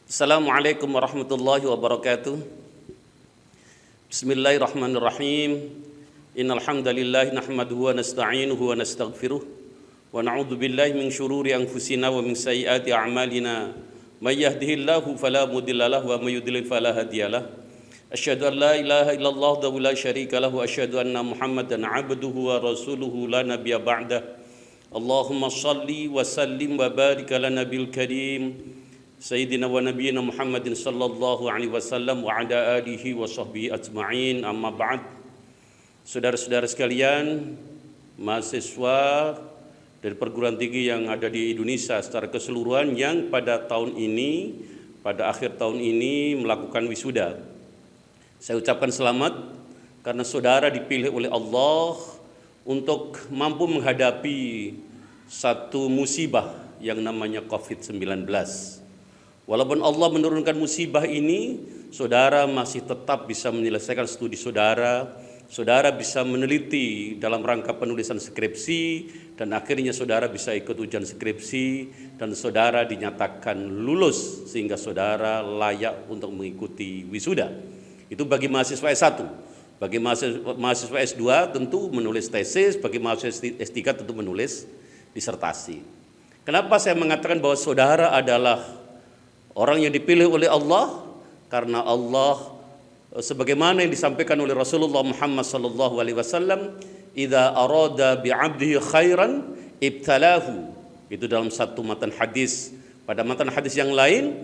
Assalamualaikum warahmatullahi wabarakatuh. Bismillahirrahmanirrahim. Innal hamdalillah nahmaduhu wa nasta'inuhu wa nastaghfiruh wa na'udzu billahi min syururi anfusina wa min sayyiati a'malina. May yahdihillahu fala mudilla lahu wa may yudlil fala hadiyalah. Asyhadu an la ilaha illallah wa la syarika lahu wa asyhadu anna Muhammadan 'abduhu wa rasuluhu la nabiyya ba'dah. Allahumma shalli wa sallim wa barik ala nabiyil karim Sayyidina wa Nabiyina Muhammadin sallallahu alaihi wasallam wa ala alihi wa sahbihi ajma'in, amma ba'd. Saudara-saudara sekalian, mahasiswa dari perguruan tinggi yang ada di Indonesia secara keseluruhan yang pada akhir tahun ini melakukan wisuda. Saya ucapkan selamat karena saudara dipilih oleh Allah untuk mampu menghadapi satu musibah yang namanya COVID-19. Walaupun Allah menurunkan musibah ini, saudara masih tetap bisa menyelesaikan studi saudara bisa meneliti dalam rangka penulisan skripsi, dan akhirnya saudara bisa ikut ujian skripsi, dan saudara dinyatakan lulus sehingga saudara layak untuk mengikuti wisuda. Itu bagi mahasiswa S1. Bagi mahasiswa S2 tentu menulis tesis, bagi mahasiswa S3 tentu menulis disertasi. Kenapa saya mengatakan bahwa saudara adalah orang yang dipilih oleh Allah? Karena Allah, sebagaimana yang disampaikan oleh Rasulullah Muhammad sallallahu alaihi wasallam, "Idza arada bi'abdihi khairan ibtalahu." Itu dalam satu matan hadis. Pada matan hadis yang lain,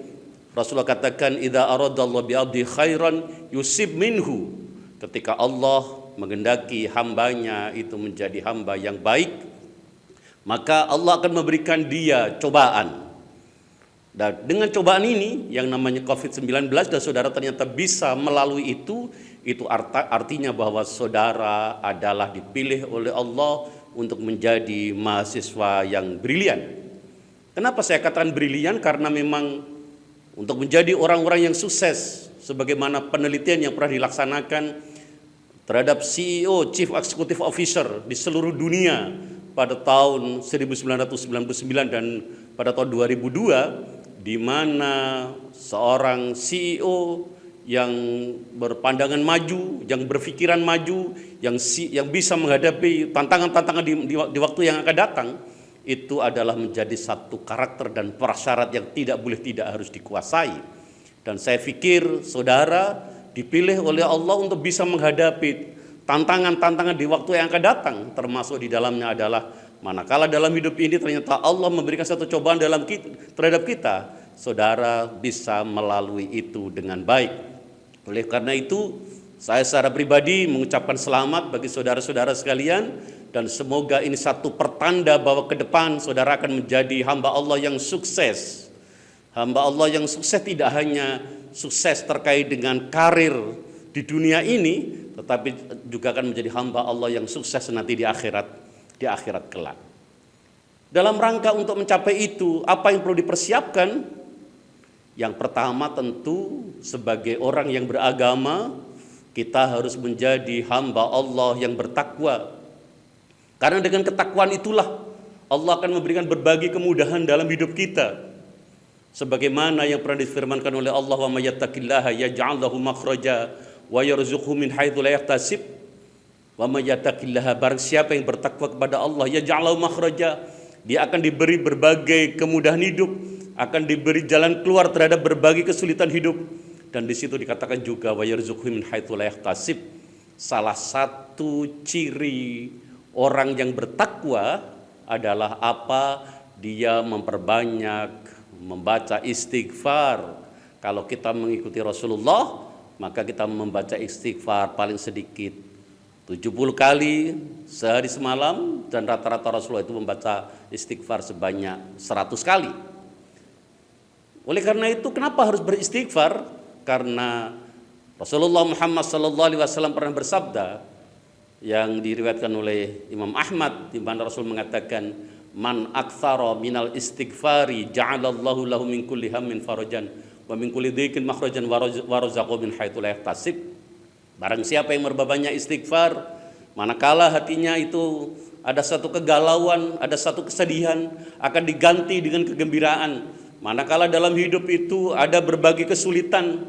Rasulullah katakan, "Idza arada Allah bi'abdihi khairan yusib minhu." Ketika Allah menghendaki hambanya itu menjadi hamba yang baik, maka Allah akan memberikan dia cobaan. Dan dengan cobaan ini yang namanya COVID-19, dan saudara ternyata bisa melalui itu artinya bahwa saudara adalah dipilih oleh Allah untuk menjadi mahasiswa yang brilian. Kenapa saya katakan brilian? Karena memang untuk menjadi orang-orang yang sukses, sebagaimana penelitian yang pernah dilaksanakan terhadap CEO, Chief Executive Officer di seluruh dunia pada tahun 1999 dan pada tahun 2002, di mana seorang CEO yang berpandangan maju, yang berpikiran maju, yang bisa menghadapi tantangan-tantangan di waktu yang akan datang, itu adalah menjadi satu karakter dan prasyarat yang tidak harus dikuasai. Dan saya pikir saudara dipilih oleh Allah untuk bisa menghadapi tantangan-tantangan di waktu yang akan datang, termasuk di dalamnya adalah manakala dalam hidup ini ternyata Allah memberikan satu cobaan terhadap kita, saudara bisa melalui itu dengan baik. Oleh karena itu, saya secara pribadi mengucapkan selamat bagi saudara-saudara sekalian, dan semoga ini satu pertanda bahwa ke depan saudara akan menjadi hamba Allah yang sukses. Hamba Allah yang sukses tidak hanya sukses terkait dengan karir di dunia ini, tetapi juga akan menjadi hamba Allah yang sukses nanti di akhirat kelak. Dalam rangka untuk mencapai itu, apa yang perlu dipersiapkan? Yang pertama tentu sebagai orang yang beragama, kita harus menjadi hamba Allah yang bertakwa. Karena dengan ketakwaan itulah Allah akan memberikan berbagai kemudahan dalam hidup kita. Sebagaimana yang pernah difirmankan oleh Allah, "Wa may yattaqillaha yaj'al lahu makhraja wa yarzuqhu min haitsu la yahtasib." Wa may yattaqillaha, barang siapa yang bertakwa kepada Allah, yaj'al lahu makhraja, dia akan diberi berbagai kemudahan hidup, akan diberi jalan keluar terhadap berbagai kesulitan hidup. Dan di situ dikatakan juga wa yarzuqhu min haitsu la yahtasib. Salah satu ciri orang yang bertakwa adalah apa? Dia memperbanyak membaca istighfar. Kalau kita mengikuti Rasulullah, maka kita membaca istighfar paling sedikit 70 kali sehari semalam, dan rata-rata Rasulullah itu membaca istighfar sebanyak 100 kali. Oleh karena itu, kenapa harus beristighfar? Karena Rasulullah Muhammad SAW pernah bersabda, yang diriwayatkan oleh Imam Ahmad, di mana Rasul mengatakan, "Man aktsara minal istighfari ja'alallahu lahu min kulli hammin farajan wa min kulli dhiqin makhrajan wa razaqahu min haitsu la yahtasib." Barang siapa yang berbanyak istighfar, manakala hatinya itu ada satu kegalauan, ada satu kesedihan, akan diganti dengan kegembiraan. Manakala dalam hidup itu ada berbagai kesulitan,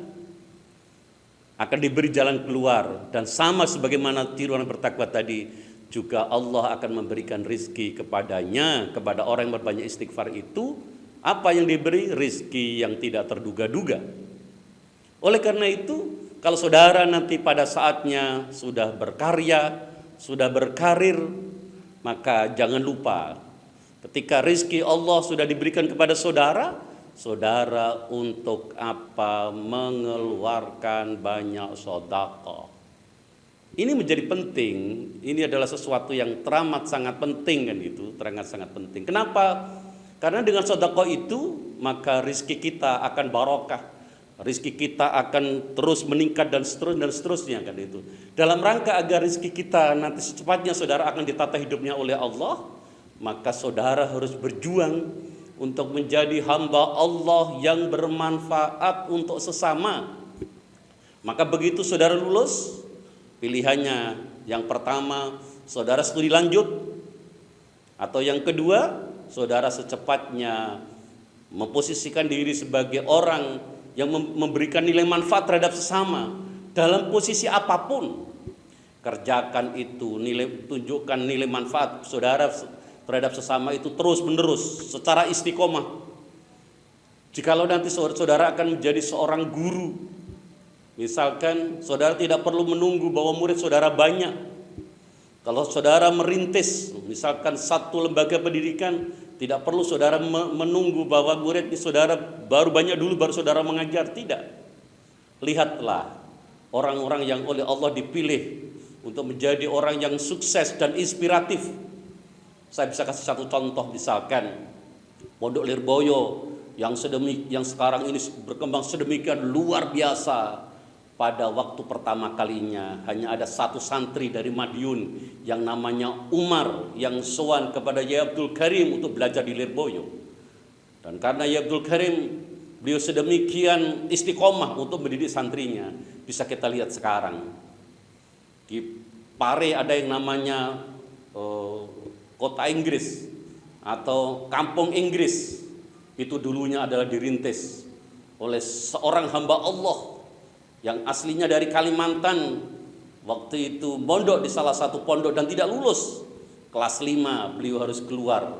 akan diberi jalan keluar. Dan sama sebagaimana tiruan bertakwa tadi, juga Allah akan memberikan rizki kepadanya, kepada orang yang berbanyak istighfar itu. Apa yang diberi? Rizki yang tidak terduga-duga. Oleh karena itu, kalau saudara nanti pada saatnya sudah berkarya, sudah berkarir, maka jangan lupa ketika rizki Allah sudah diberikan kepada saudara, saudara untuk apa? Mengeluarkan banyak sedekah. Ini menjadi penting. Ini adalah sesuatu yang teramat sangat penting kan itu, teramat sangat penting. Kenapa? Karena dengan sedekah itu maka rizki kita akan barokah. Rizki kita akan terus meningkat dan seterusnya kan itu. Dalam rangka agar rizki kita nanti secepatnya saudara akan ditata hidupnya oleh Allah, maka saudara harus berjuang untuk menjadi hamba Allah yang bermanfaat untuk sesama. Maka begitu saudara lulus, pilihannya yang pertama saudara studi lanjut, atau yang kedua saudara secepatnya memposisikan diri sebagai orang yang memberikan nilai manfaat terhadap sesama dalam posisi apapun. Kerjakan itu, tunjukkan nilai manfaat saudara terhadap sesama itu terus menerus secara istiqomah. Jikalau nanti saudara akan menjadi seorang guru, misalkan saudara tidak perlu menunggu bahwa murid saudara banyak. Kalau saudara merintis misalkan satu lembaga pendidikan, tidak perlu saudara menunggu bahwa murid saudara baru banyak dulu baru saudara mengajar. Tidak. Lihatlah orang-orang yang oleh Allah dipilih untuk menjadi orang yang sukses dan inspiratif. Saya bisa kasih satu contoh, misalkan Pondok Lirboyo yang sekarang ini berkembang sedemikian luar biasa. Pada waktu pertama kalinya hanya ada satu santri dari Madiun yang namanya Umar yang sowan kepada Yai Abdul Karim untuk belajar di Lirboyo. Dan karena Yai Abdul Karim beliau sedemikian istiqomah untuk mendidik santrinya, bisa kita lihat sekarang di Pare ada yang namanya Kota Inggris atau Kampung Inggris. Itu dulunya adalah dirintis oleh seorang hamba Allah yang aslinya dari Kalimantan. Waktu itu mondok di salah satu pondok dan tidak lulus. Kelas 5 beliau harus keluar.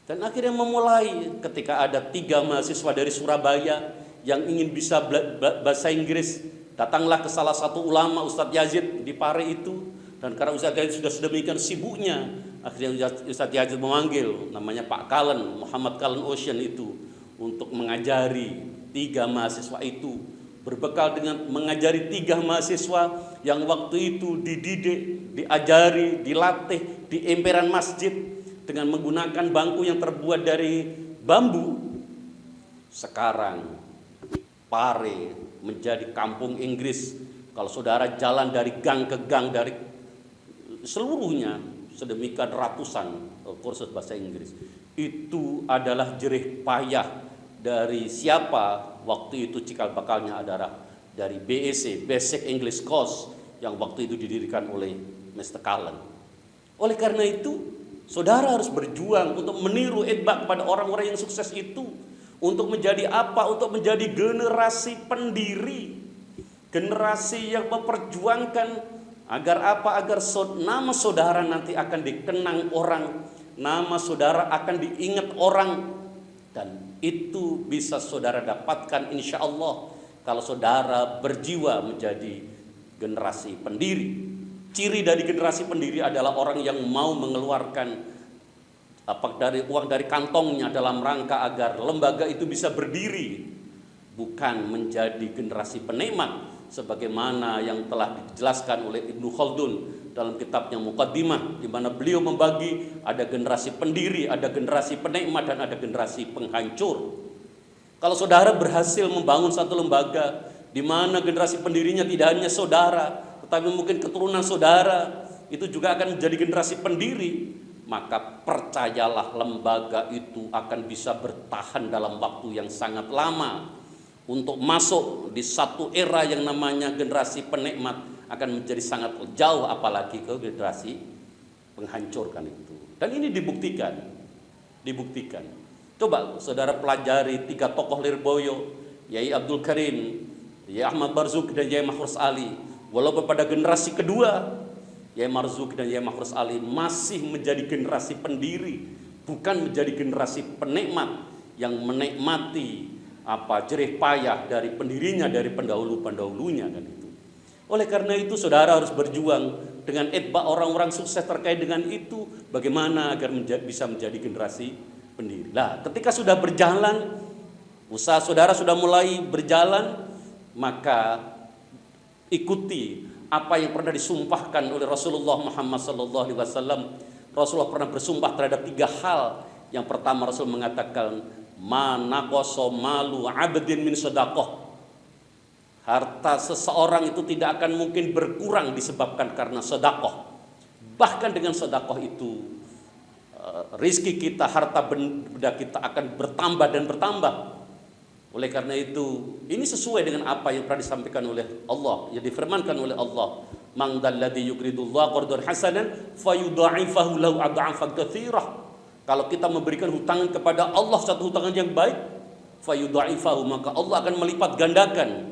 Dan akhirnya memulai ketika ada 3 mahasiswa dari Surabaya yang ingin bisa bahasa Inggris. Datanglah ke salah satu ulama, Ustadz Yazid di Pare itu. Dan karena Ustadz Yazid sudah sedemikian sibuknya, akhirnya Ustadz Yazid memanggil namanya Pak Kalen, Muhammad Kalen Ocean itu, untuk mengajari 3 mahasiswa itu. Berbekal dengan mengajari 3 mahasiswa yang waktu itu dididik, diajari, dilatih di emperan masjid dengan menggunakan bangku yang terbuat dari bambu. Sekarang Pare menjadi kampung Inggris. Kalau saudara jalan dari gang ke gang, dari seluruhnya sedemikian ratusan kursus bahasa Inggris. Itu adalah jerih payah dari siapa? Waktu itu cikal bakalnya adalah dari BEC, Basic English Course, yang waktu itu didirikan oleh Mr. Cullen. Oleh karena itu, saudara harus berjuang untuk meniru itba kepada orang-orang yang sukses itu. Untuk menjadi apa? Untuk menjadi generasi pendiri, generasi yang memperjuangkan agar apa? Agar nama saudara nanti akan dikenang orang, nama saudara akan diingat orang. Dan itu bisa saudara dapatkan insya Allah kalau saudara berjiwa menjadi generasi pendiri. Ciri dari generasi pendiri adalah orang yang mau mengeluarkan dari uang dari kantongnya dalam rangka agar lembaga itu bisa berdiri, bukan menjadi generasi penikmat sebagaimana yang telah dijelaskan oleh Ibnu Khaldun dalam kitabnya Muqaddimah, di mana beliau membagi ada generasi pendiri, ada generasi penikmat, dan ada generasi penghancur. Kalau saudara berhasil membangun satu lembaga di mana generasi pendirinya tidak hanya saudara, tetapi mungkin keturunan saudara itu juga akan menjadi generasi pendiri, maka percayalah lembaga itu akan bisa bertahan dalam waktu yang sangat lama. Untuk masuk di satu era yang namanya generasi penikmat akan menjadi sangat jauh, apalagi ke generasi penghancur kan itu. Dan ini dibuktikan. Coba saudara pelajari 3 tokoh Lirboyo, Yai Abdul Karim, Yai Ahmad Marzuki, dan Yai Mahfuz Ali. Walaupun pada generasi kedua, Yai Marzuki dan Yai Mahfuz Ali masih menjadi generasi pendiri, bukan menjadi generasi penikmat yang menikmati jerih payah dari pendirinya, dari pendahulu-pendahulunya kan itu. Oleh karena itu saudara harus berjuang dengan itba orang-orang sukses terkait dengan itu, bagaimana agar bisa menjadi generasi pendiri. Nah, ketika sudah berjalan, usaha saudara sudah mulai berjalan, maka ikuti apa yang pernah disumpahkan oleh Rasulullah Muhammad SAW. Rasulullah pernah bersumpah terhadap 3 hal. Yang pertama, Rasul mengatakan, ma naqasa malu 'abdin min shadaqah. Harta seseorang itu tidak akan mungkin berkurang disebabkan karena sedekah. Bahkan dengan sedekah itu rizki kita, harta benda kita akan bertambah dan bertambah. Oleh karena itu, ini sesuai dengan apa yang pernah disampaikan oleh Allah, yang difirmankan oleh Allah, man dalladzi yuqridullaha qardan hasanan fayudha'ifahu lahu ad'afan katsirah. Kalau kita memberikan hutangan kepada Allah satu hutangan yang baik, fayudha'ifahu, maka Allah akan melipat gandakan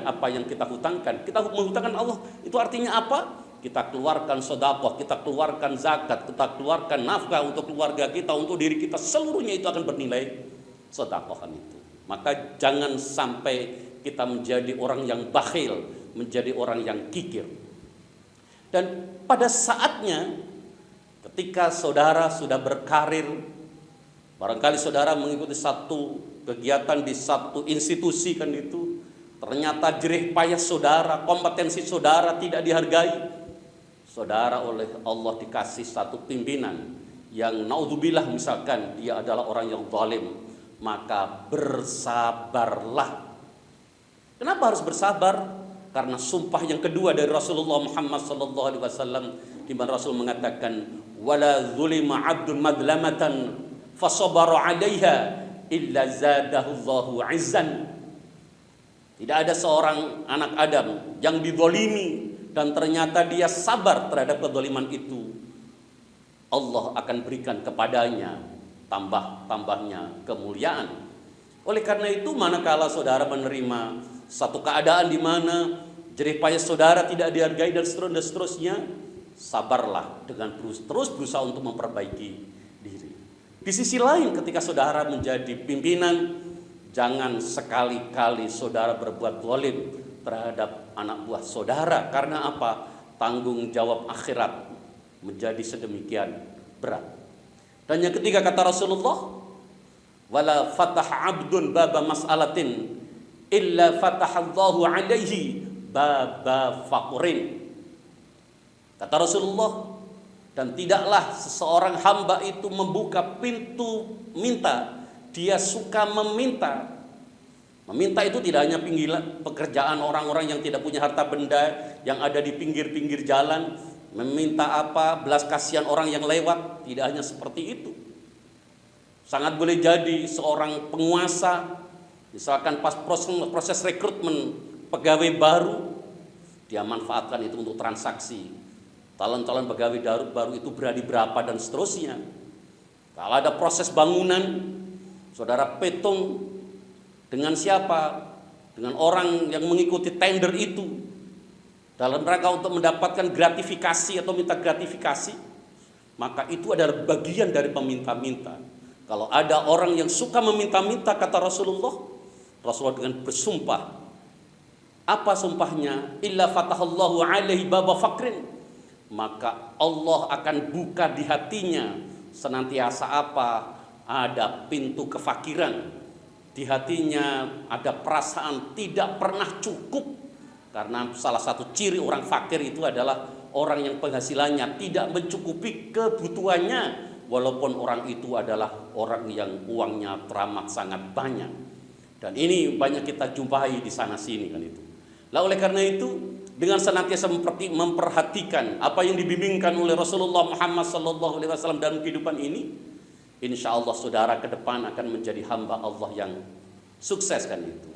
apa yang kita hutangkan. Kita menghutangkan Allah, itu artinya apa? Kita keluarkan sedekah, kita keluarkan zakat, kita keluarkan nafkah untuk keluarga kita, untuk diri kita, seluruhnya itu akan bernilai sedekahan itu. Maka jangan sampai kita menjadi orang yang bakhil, menjadi orang yang kikir. Dan pada saatnya ketika saudara sudah berkarir, barangkali saudara mengikuti satu kegiatan di satu institusi kan itu, ternyata jerih payah saudara, kompetensi saudara tidak dihargai. Saudara oleh Allah dikasih satu pimpinan yang naudzubillah misalkan dia adalah orang yang zalim, maka bersabarlah. Kenapa harus bersabar? Karena sumpah yang kedua dari Rasulullah Muhammad SAW, di mana Rasul mengatakan, wala zulima 'abdun madlamatan fasabara 'alaiha illa zadahu Allahu 'izzan. Tidak ada seorang anak Adam yang dizalimi dan ternyata dia sabar terhadap kezaliman itu, Allah akan berikan kepadanya tambahnya kemuliaan. Oleh karena itu, manakala saudara menerima satu keadaan di mana jerih payah saudara tidak dihargai dan seterusnya, sabarlah dengan terus berusaha untuk memperbaiki diri. Di sisi lain, ketika saudara menjadi pimpinan, jangan sekali-kali saudara berbuat zalim terhadap anak buah saudara. Karena apa? Tanggung jawab akhirat menjadi sedemikian berat. Dan yang ketiga kata Rasulullah, wala fataha 'abdun baba mas'alatin illa fatahallahu 'alaihi baba faqrin. Kata Rasulullah, dan tidaklah seseorang hamba itu membuka pintu minta. Dia suka meminta. Meminta itu tidak hanya pekerjaan orang-orang yang tidak punya harta benda, yang ada di pinggir-pinggir jalan, meminta belas kasihan orang yang lewat, tidak hanya seperti itu. Sangat boleh jadi seorang penguasa, misalkan pas proses rekrutmen pegawai baru, dia manfaatkan itu untuk transaksi. Calon-calon pegawai baru itu berani berapa dan seterusnya. Kalau ada proses bangunan, saudara petung dengan siapa? Dengan orang yang mengikuti tender itu, dalam rangka untuk mendapatkan gratifikasi atau minta gratifikasi, maka itu adalah bagian dari peminta-minta. Kalau ada orang yang suka meminta-minta, kata Rasulullah dengan bersumpah. Apa sumpahnya? Illa fatahallahu alaihi baba fakrin. Maka Allah akan buka di hatinya senantiasa ada pintu kefakiran. Di hatinya ada perasaan tidak pernah cukup. Karena salah satu ciri orang fakir itu adalah orang yang penghasilannya tidak mencukupi kebutuhannya, walaupun orang itu adalah orang yang uangnya teramat sangat banyak. Dan ini banyak kita jumpai di sana sini kan itu. Lah oleh karena itu, dengan senantiasa memperhatikan apa yang dibimbingkan oleh Rasulullah Muhammad SAW dalam kehidupan ini, insya Allah saudara ke depan akan menjadi hamba Allah yang sukses kan itu.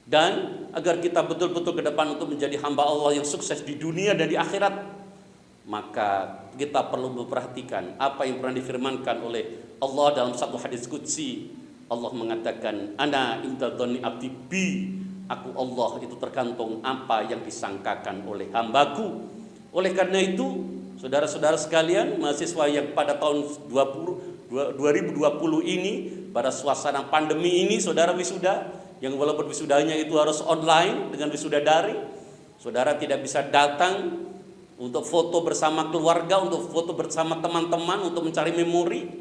Dan agar kita betul-betul ke depan untuk menjadi hamba Allah yang sukses di dunia dan di akhirat, maka kita perlu memperhatikan apa yang pernah difirmankan oleh Allah dalam satu hadis qudsi. Allah mengatakan, ana inda dzanni abdi bi, aku Allah itu tergantung apa yang disangkakan oleh hambaku. Oleh karena itu, saudara-saudara sekalian, mahasiswa yang pada tahun 2020 ini, pada suasana pandemi ini, saudara wisuda, yang walaupun wisudanya itu harus online dengan wisuda daring, saudara tidak bisa datang untuk foto bersama keluarga, untuk foto bersama teman-teman, untuk mencari memori.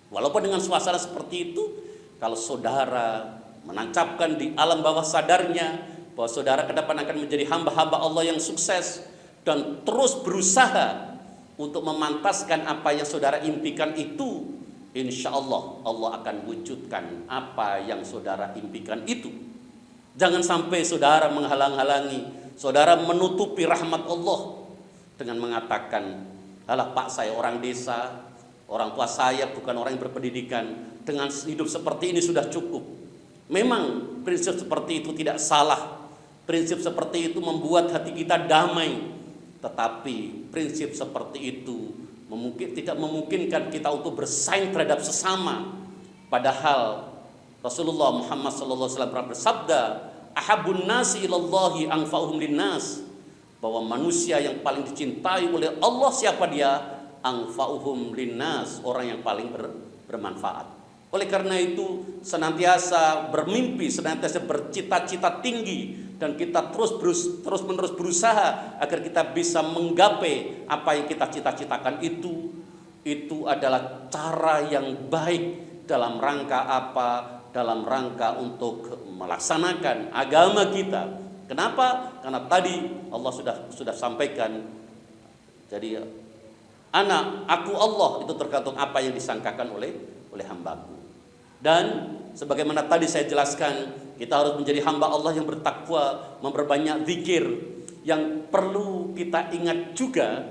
Walaupun dengan suasana seperti itu, kalau saudara menancapkan di alam bawah sadarnya bahwa saudara ke depan akan menjadi hamba-hamba Allah yang sukses dan terus berusaha untuk memantaskan apa yang saudara impikan itu, insya Allah Allah akan wujudkan apa yang saudara impikan itu. Jangan sampai saudara menghalang-halangi, saudara menutupi rahmat Allah dengan mengatakan, alah Pak, saya orang desa, orang tua saya bukan orang yang berpendidikan, dengan hidup seperti ini sudah cukup. Memang prinsip seperti itu tidak salah, prinsip seperti itu membuat hati kita damai. Tetapi prinsip seperti itu tidak memungkinkan kita untuk bersaing terhadap sesama. Padahal Rasulullah Muhammad SAW pernah bersabda, ahabun nasi ilallahi anfa'uhum linnas, bahwa manusia yang paling dicintai oleh Allah siapa dia? Anfa'uhum linnas, orang yang paling bermanfaat. Oleh karena itu senantiasa bermimpi, senantiasa bercita-cita tinggi, dan kita terus-menerus berusaha agar kita bisa menggapai apa yang kita cita-citakan itu adalah cara yang baik dalam rangka apa? Dalam rangka untuk melaksanakan agama kita. Kenapa? Karena tadi Allah sudah sampaikan. Jadi aku Allah itu tergantung apa yang disangkakan oleh hambaku. Dan sebagaimana tadi saya jelaskan, kita harus menjadi hamba Allah yang bertakwa, memperbanyak zikir. Yang perlu kita ingat juga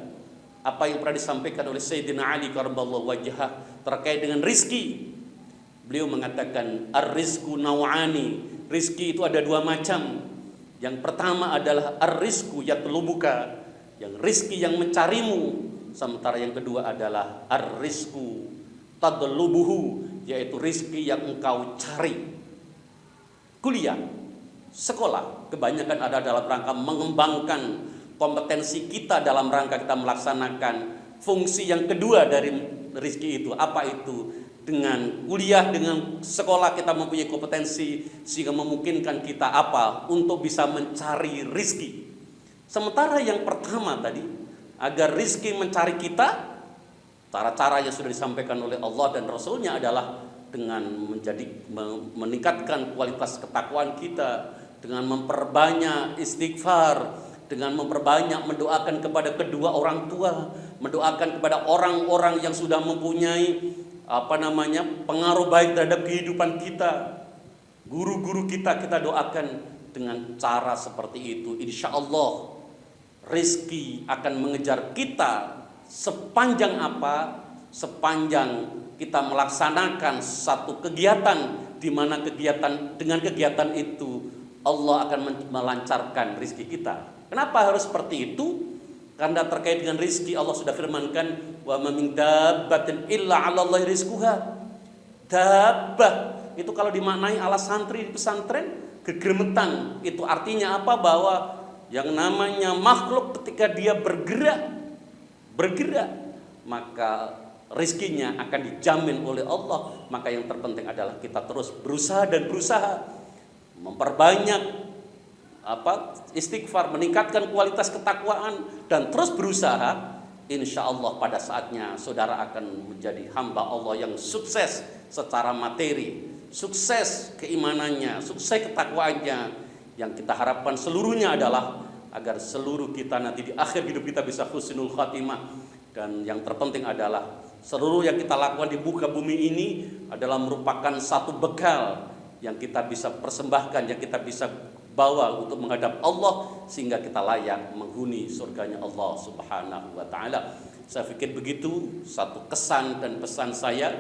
apa yang pernah disampaikan oleh Sayyidina Ali karramallahu wajhah terkait dengan rizki. Beliau mengatakan ar-rizqu naw'ani, rizki itu ada dua macam. Yang pertama adalah ar-rizqu yatlubuka, yang rizki yang mencarimu. Sementara yang kedua adalah ar-rizqu tadlubuhu, yaitu rizki yang engkau cari. Kuliah, sekolah, kebanyakan ada dalam rangka mengembangkan kompetensi kita dalam rangka kita melaksanakan fungsi yang kedua dari rizki itu. Apa itu? Dengan kuliah, dengan sekolah kita mempunyai kompetensi sehingga memungkinkan kita apa? Untuk bisa mencari rizki. Sementara yang pertama tadi, agar rizki mencari kita, cara-cara yang sudah disampaikan oleh Allah dan Rasulnya adalah dengan meningkatkan kualitas ketakwaan kita, dengan memperbanyak istighfar, dengan memperbanyak mendoakan kepada kedua orang tua, mendoakan kepada orang-orang yang sudah mempunyai pengaruh baik terhadap kehidupan kita, guru-guru kita doakan. Dengan cara seperti itu, insya Allah rizki akan mengejar kita sepanjang apa? Sepanjang kita melaksanakan satu kegiatan, di mana dengan kegiatan itu Allah akan melancarkan rizki kita. Kenapa harus seperti itu? Karena terkait dengan rizki Allah sudah firmankan, wa ma min dabbatin illa 'ala Allahi rizquha. Dabbah itu kalau dimaknai ala santri di pesantren, gegremetan. Itu artinya apa? Bahwa yang namanya makhluk ketika dia bergerak, maka rizkinya akan dijamin oleh Allah. Maka yang terpenting adalah kita terus berusaha memperbanyak istighfar, meningkatkan kualitas ketakwaan, dan terus berusaha. Insya Allah pada saatnya saudara akan menjadi hamba Allah yang sukses secara materi, sukses keimanannya, sukses ketakwaannya. Yang kita harapkan seluruhnya adalah agar seluruh kita nanti di akhir hidup kita bisa husnul khatimah. Dan yang terpenting adalah seluruh yang kita lakukan di muka bumi ini adalah merupakan satu bekal yang kita bisa persembahkan, yang kita bisa bawa untuk menghadap Allah, sehingga kita layak menghuni surganya Allah Subhanahu wa ta'ala. Saya pikir begitu satu kesan dan pesan saya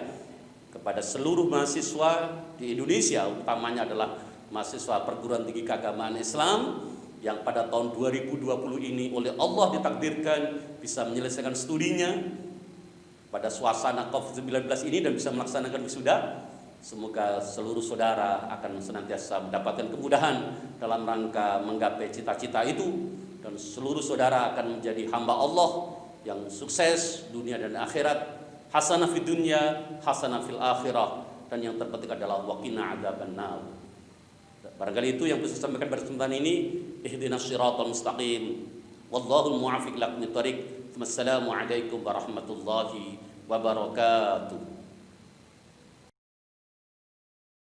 kepada seluruh mahasiswa di Indonesia, utamanya adalah mahasiswa perguruan tinggi keagamaan Islam, yang pada tahun 2020 ini oleh Allah ditakdirkan bisa menyelesaikan studinya pada suasana COVID-19 ini dan bisa melaksanakan wisuda. Semoga seluruh saudara akan senantiasa mendapatkan kemudahan dalam rangka menggapai cita-cita itu, dan seluruh saudara akan menjadi hamba Allah yang sukses dunia dan akhirat, hasanah fid dunya, hasanah fil akhirah, dan yang terpenting adalah waqina adzabannar. Barangkali itu yang bisa saya sampaikan pada kesempatan ini. Ihdinas siratal mustaqim. Wallahul muwaffiq ila aqwamit thoriq. Wassalamu alaikum warahmatullahi wabarakatuh.